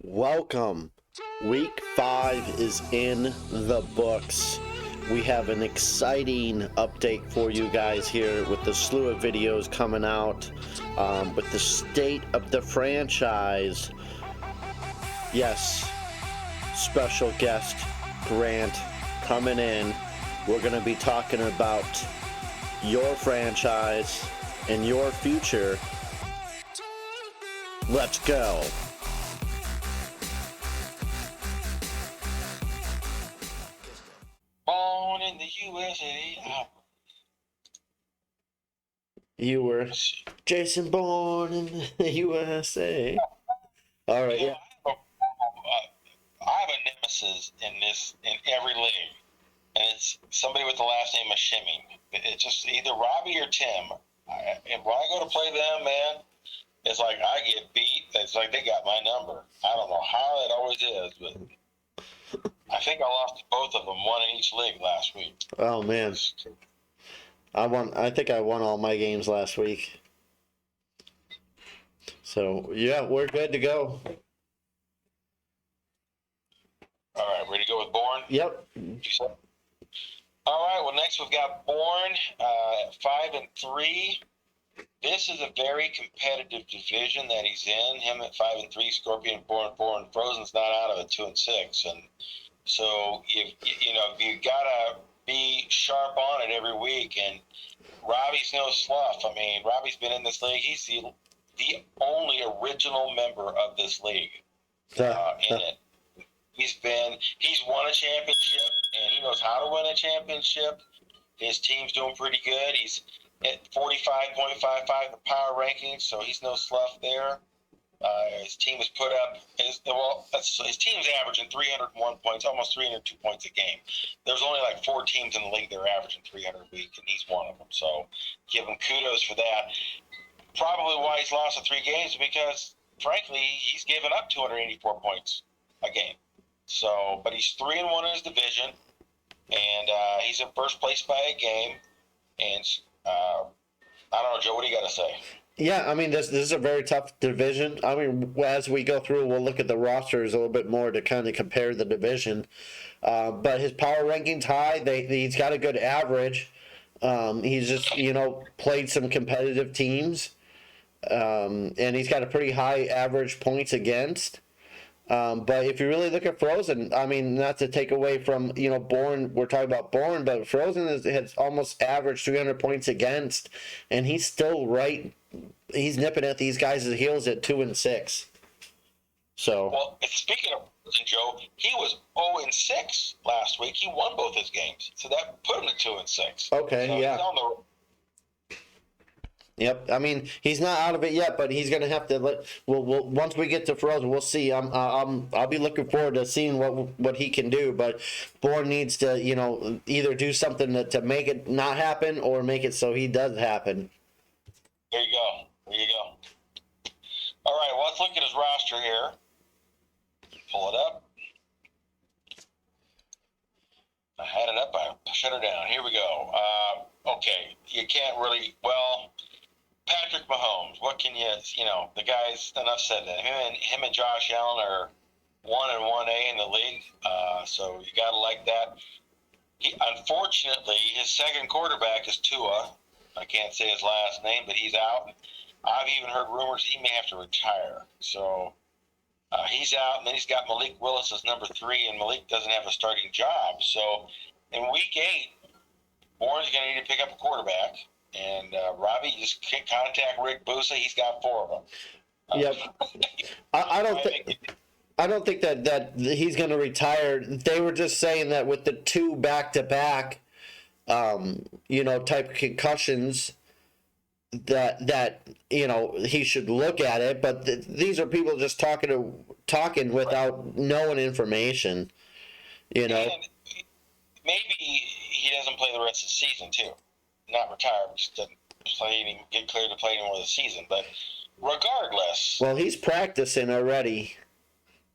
Welcome. Week 5 is in the books. We have an exciting update for you guys here with the slew of videos coming out with the state of the franchise. Yes, special guest Grant coming in. We're going to be talking about your franchise and your future. Let's go. Born in the USA. You were Jason Bourne in the USA. All right, yeah. I have a nemesis in every league, and it's somebody with the last name of Shimming. It's just either Robbie or Tim. And when I go to play them, man, it's like I get beat. It's like they got my number. I don't know how it always is, but I think I lost to both of them, one in each league last week. Oh man, I think I won all my games last week. So yeah, we're good to go. All right, ready to go with Bourne? Yep. All right. Well, next we've got Bourne, 5-3. This is a very competitive division that he's in. Him at 5-3, Scorpion, Bourne, Frozen's not out of it, 2-6, and so you gotta be sharp on it every week. And Robbie's no slough. I mean, Robbie's been in this league. He's the only original member of this league in it. He's won a championship, and he knows how to win a championship. His team's doing pretty good. He's at 45.55 in the power rankings, so he's no slough there. His team has put up his team's averaging 301 points, almost 302 points a game. There's only like 4 teams in the league that are averaging 300 a week, and he's one of them. So give him kudos for that. Probably why he's lost the 3 games because, frankly, he's given up 284 points a game. So, but he's 3-1 in his division, and he's in first place by a game. And I don't know, Joe. What do you got to say? Yeah, I mean, this is a very tough division. I mean, as we go through, we'll look at the rosters a little bit more to kind of compare the division. But his power ranking's high. He's got a good average. He's just, played some competitive teams. And he's got a pretty high average points against. But if you really look at Frozen, I mean, not to take away from, Bourne, we're talking about Bourne, but Frozen has almost averaged 300 points against, and he's still he's nipping at these guys' heels at 2-6. So. Well, speaking of Frozen, Joe, he was 0-6 last week. He won both his games, so that put him to 2-6. Okay, so yeah. He's on the... Yep, I mean he's not out of it yet, but he's gonna have to we'll once we get to Frozen, we'll see. I'll be looking forward to seeing what he can do. But Bourne needs to either do something to make it not happen or make it so he does happen. There you go. All right, well, let's look at his roster here. Pull it up. I had it up. I shut it down. Here we go. Okay, you can't really Patrick Mahomes, what can the guys, enough said that. Him and Josh Allen are 1 and 1A in the league, so you got to like that. Unfortunately, his second quarterback is Tua. I can't say his last name, but he's out. I've even heard rumors he may have to retire. So he's out, and then he's got Malik Willis as number 3, and Malik doesn't have a starting job. So in week 8, Bourne's going to need to pick up a quarterback. And Robbie, just contact Rick Bosa. He's got 4 of them. Yep. I don't think that he's going to retire. They were just saying that with the 2 back-to-back, type concussions, that he should look at it. But these are people just talking without knowing information. And maybe he doesn't play the rest of the season too. Not retire, just doesn't get cleared to play anymore this season. But regardless, well, he's practicing already.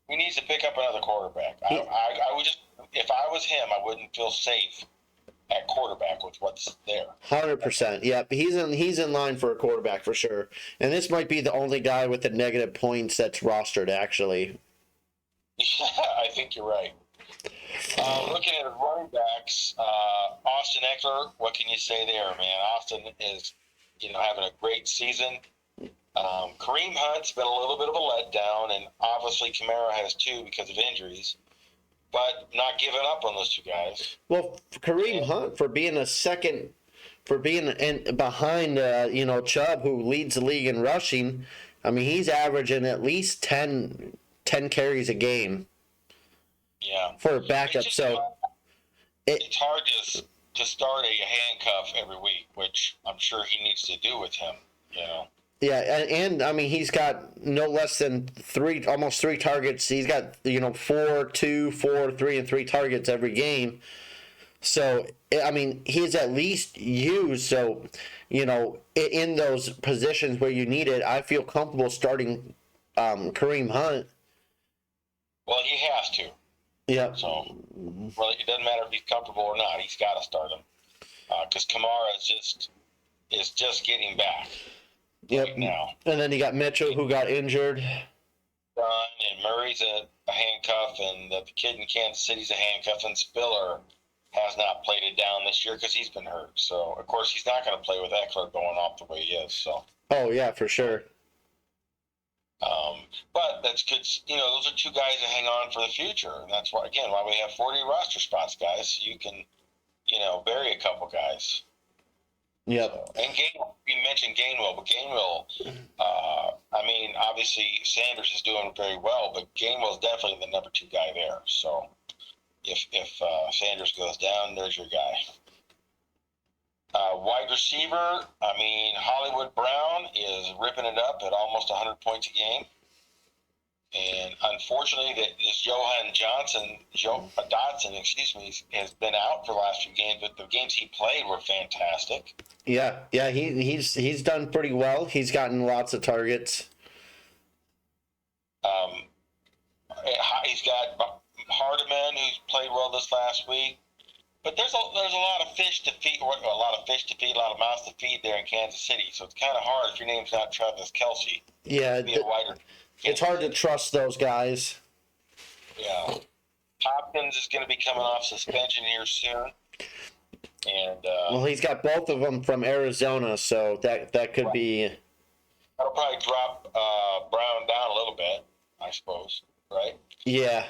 He needs to pick up another quarterback. I would just, if I was him, I wouldn't feel safe at quarterback with what's there. 100%. Yep, he's in line for a quarterback for sure. And this might be the only guy with the negative points that's rostered actually. I think you're right. Looking at running backs, Austin Eckler, what can you say there, man? Austin is, having a great season. Kareem Hunt's been a little bit of a letdown, and obviously Kamara has too because of injuries, but not giving up on those two guys. Well, Kareem Hunt for being behind Chubb, who leads the league in rushing. I mean, he's averaging at least 10 carries a game. Yeah. For a backup, it's hard to start a handcuff every week, which I'm sure he needs to do with him. Yeah, and I mean he's got no less than almost three targets. He's got 4, 2, 4, 3, and 3 targets every game. So I mean he's at least used. So in those positions where you need it, I feel comfortable starting Kareem Hunt. Well, he has to. Yeah. So, well, it doesn't matter if he's comfortable or not. He's got to start him because Kamara is just getting back. Yep. Right now. And then you got Mitchell who got injured. And Murray's a handcuff, and the kid in Kansas City's a handcuff, and Spiller has not played it down this year because he's been hurt. So, of course, he's not going to play with Eckler going off the way he is. So. Oh yeah, for sure. But that's good. Those are two guys that hang on for the future, and that's why we have 40 roster spots, guys. So you can, bury a couple guys. Yep. So, and you mentioned Gainwell, but Gainwell, obviously Sanders is doing very well, but Gainwell's definitely the number 2 guy there. So if Sanders goes down, there's your guy. Wide receiver, Hollywood Brown is ripping it up at almost 100 points a game. And unfortunately, this Dotson, has been out for the last few games, but the games he played were fantastic. Yeah, he's done pretty well. He's gotten lots of targets. He's got Hardiman, who's played well this last week. But there's a lot of fish to feed, a lot of mouths to feed there in Kansas City. So it's kind of hard if your name's not Travis Kelce. Yeah, it's hard to trust those guys. Yeah. Hopkins is going to be coming off suspension here soon. And well, he's got both of them from Arizona, so that could be. That'll probably drop Brown down a little bit, I suppose, right? Yeah.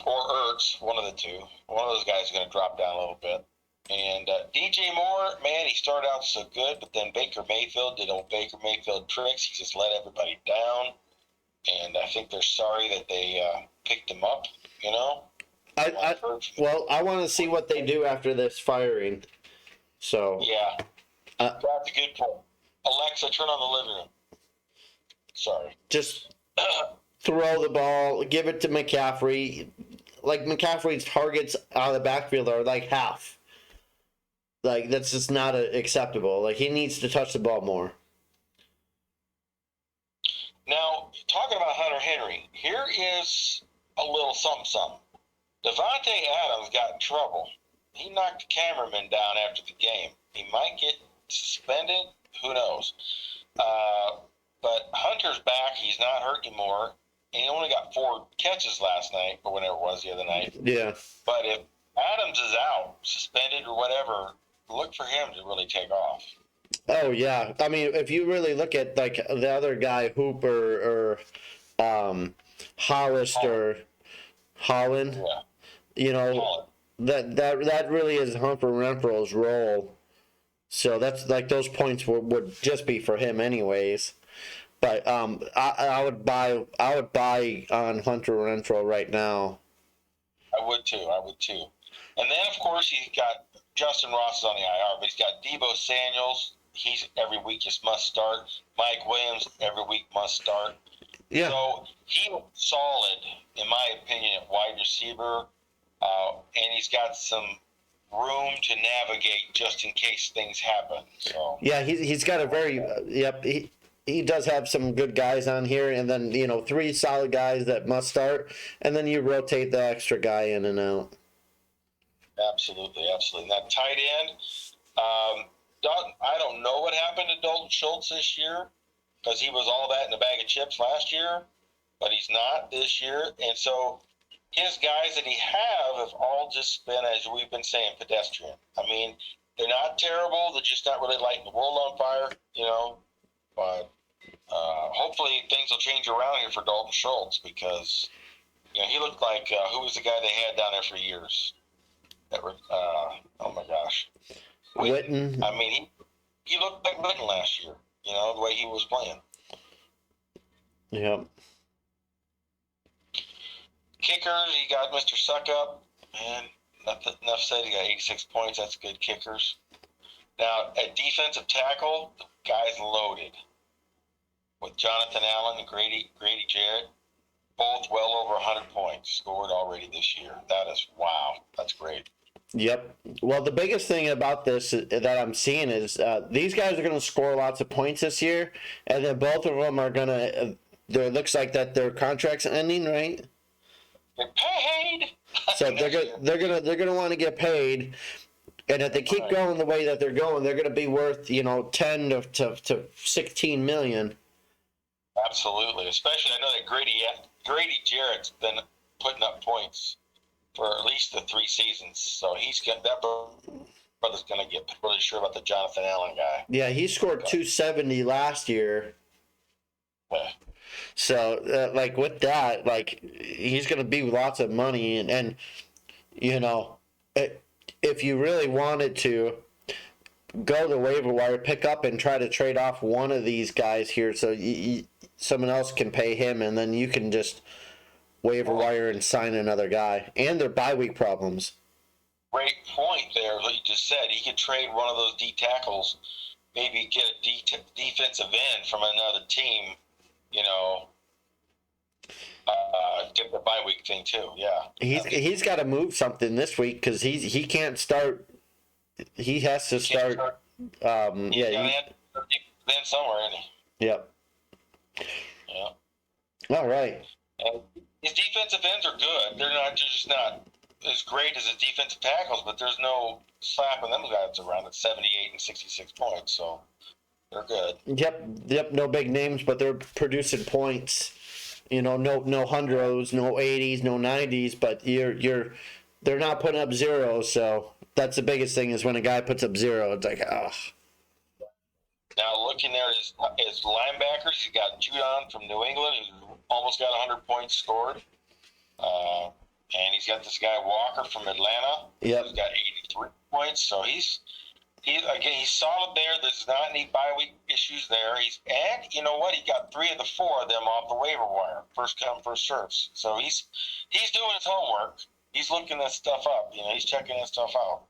Or Ertz, one of the two. One of those guys is going to drop down a little bit. And DJ Moore, man, he started out so good, but then Baker Mayfield did old Baker Mayfield tricks. He just let everybody down. And I think they're sorry that they picked him up, I want to see what they do after this firing. So. Yeah. That's a good point. Alexa, turn on the living room. Sorry. Just throw the ball, give it to McCaffrey. Like, McCaffrey's targets out of the backfield are like half. Like, that's just not acceptable. Like, he needs to touch the ball more. Now, talking about Hunter Henry, here is a little something. Devontae Adams got in trouble. He knocked the cameraman down after the game. He might get suspended. Who knows? But Hunter's back. He's not hurt anymore. And he only got 4 catches last night, or whenever it was the other night. Yeah. But if Adams is out, suspended or whatever, look for him to really take off. Oh, yeah. I mean, if you really look at, like, the other guy, Hooper or Hollis or Holland, that really is Hunter Renfro's role. So that's like those points would just be for him anyways. But I would buy on Hunter Renfro right now. I would too. And then of course he's got Justin Ross is on the IR, but he's got Deebo Samuels. He's every week just must start. Mike Williams every week must start. Yeah. So he was solid, in my opinion, at wide receiver, and he's got some room to navigate just in case things happen. So yeah, he's got a very he does have some good guys on here, and then 3 solid guys that must start, and then you rotate the extra guy in and out. Absolutely. And that tight end, I don't know what happened to Dalton Schultz this year, because he was all that in a bag of chips last year. but he's not this year. And so his guys that he have all just been, as we've been saying, pedestrian. I mean, they're not terrible. They're just not really lighting the world on fire, But hopefully things will change around here for Dalton Schultz because, he looked like who was the guy they had down there for years? That were, oh my gosh, Witten. I mean, he looked like Witten last year. The way he was playing. Yep. Kickers, he got Mr. Suckup, and enough said. He got 86 points. That's good kickers. Now, at defensive tackle, the guy's loaded with Jonathan Allen and Grady Jarrett, both well over 100 points scored already this year. That is, wow. That's great. Yep. Well, the biggest thing about this that I'm seeing is these guys are going to score lots of points this year, and then both of them are going to. It looks like that their contract's ending, right? They're paid. So they're gonna want to get paid, and if they keep going the way that they're going, they're going to be worth 10 to 16 million. Absolutely. Especially, I know that Grady Jarrett's been putting up points for at least the 3 seasons, so that brother's going to get really sure about the Jonathan Allen guy. Yeah, he scored 270 last year. Yeah. So, with that, he's going to be lots of money, and if you really wanted to go the waiver wire, pick up and try to trade off one of these guys here, so someone else can pay him, and then you can just waiver wire and sign another guy, and their bye week problems. Great point there. What you just said, he could trade one of those D tackles, maybe get a defensive end from another team. Get the bye week thing too. Yeah, he's got to move something this week because he can't start. He has to start. Then somewhere, isn't he? Yep. Yeah. All right. And his defensive ends are good. They're just not as great as his defensive tackles, but there's no slapping them guys around at 78 and 66 points. So they're good. Yep. No big names, but they're producing points. No hundreds, no 80s, no 90s, but they're not putting up zeros. So that's the biggest thing is when a guy puts up 0, it's like, oh. Now looking there at his linebackers, he's got Judon from New England, who's almost got 100 points scored, and he's got this guy Walker from Atlanta, who's got 83 points. So he's solid there. There's not any bye week issues there. And you know what? He got 3 of the 4 of them off the waiver wire, first come first serves. So he's doing his homework. He's looking that stuff up. He's checking that stuff out.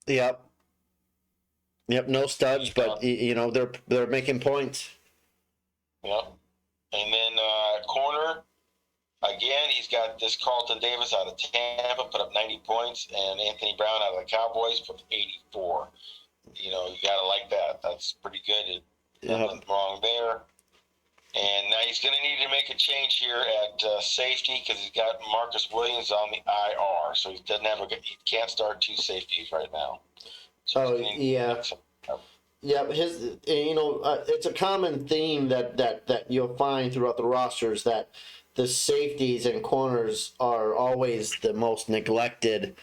Yep. No studs, but they're making points. Yep. And then corner. Again, he's got this Carlton Davis out of Tampa, put up 90 points, and Anthony Brown out of the Cowboys put up 84. You got to like that. That's pretty good. Nothing wrong there. And now he's going to need to make a change here at safety because he's got Marcus Williams on the IR, so he can't start 2 safeties right now. So yeah. Yeah, it's a common theme that you'll find throughout the rosters that the safeties and corners are always the most neglected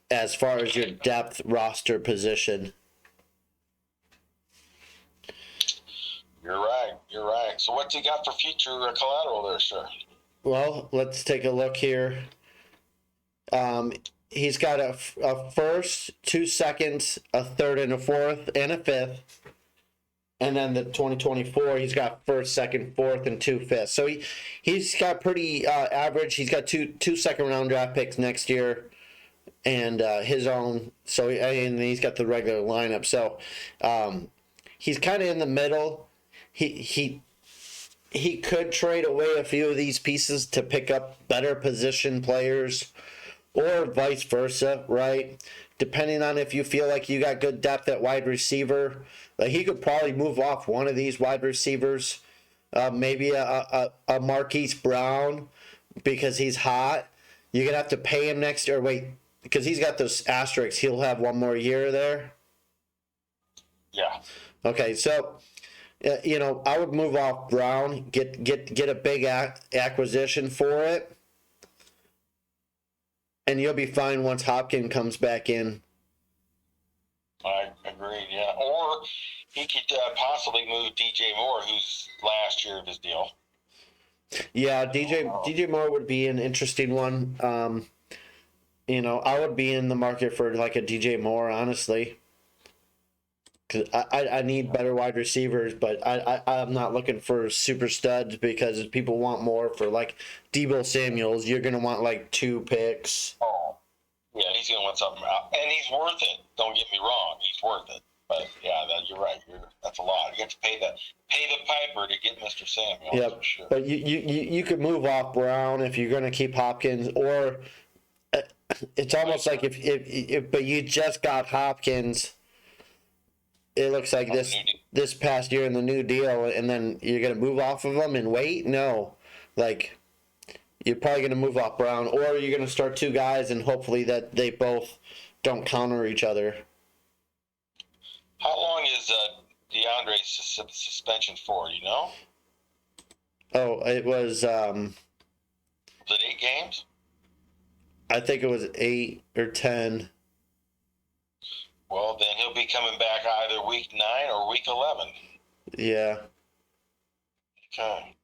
as far as your depth roster position. You're right. So what's he got for future collateral there, sir? Well, let's take a look here. He's got a first, 2 seconds, a third and a fourth, and a fifth. And then the 2024, he's got first, second, fourth, and 2 fifths. So he's got pretty average. He's got two second-round draft picks next year, and his own. So and he's got the regular lineup. So he's kind of in the middle. He could trade away a few of these pieces to pick up better position players, or vice versa, right? Depending on if you feel like you got good depth at wide receiver. He could probably move off one of these wide receivers, maybe a Marquise Brown, because he's hot. You're going to have to pay him next year. Wait, because he's got those asterisks. He'll have one more year there? Yeah. Okay, so You know, I would move off Brown, get a big acquisition for it, and you'll be fine once Hopkins comes back in. I agree. Yeah, or he could possibly move DJ Moore, who's last year of his deal. Yeah, DJ Moore would be an interesting one. You know, I would be in the market for like a DJ Moore, honestly. Cause I need better wide receivers, but I'm not looking for super studs because people want more for like Debo Samuels. You're gonna want like 2 picks. Oh, yeah, he's gonna want something out, and he's worth it. Don't get me wrong, he's worth it. But yeah, you're right. That's a lot. You have to pay the piper to get Mr. Samuels. Yep. For sure. But you could move off Brown if you're gonna keep Hopkins, or it's almost like if but you just got Hopkins. It looks like this past year in the new deal, and then you're gonna move off of them and wait. No, like you're probably gonna move off Brown, or you're gonna start 2 guys and hopefully that they both don't counter each other. How long is DeAndre's suspension for? You know? Oh, it was. Was it 8 games? I think it was 8 or 10. Well, then he'll be coming back either week 9 or week 11. Yeah. Okay.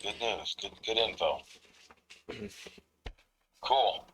Good news. Good info. Cool.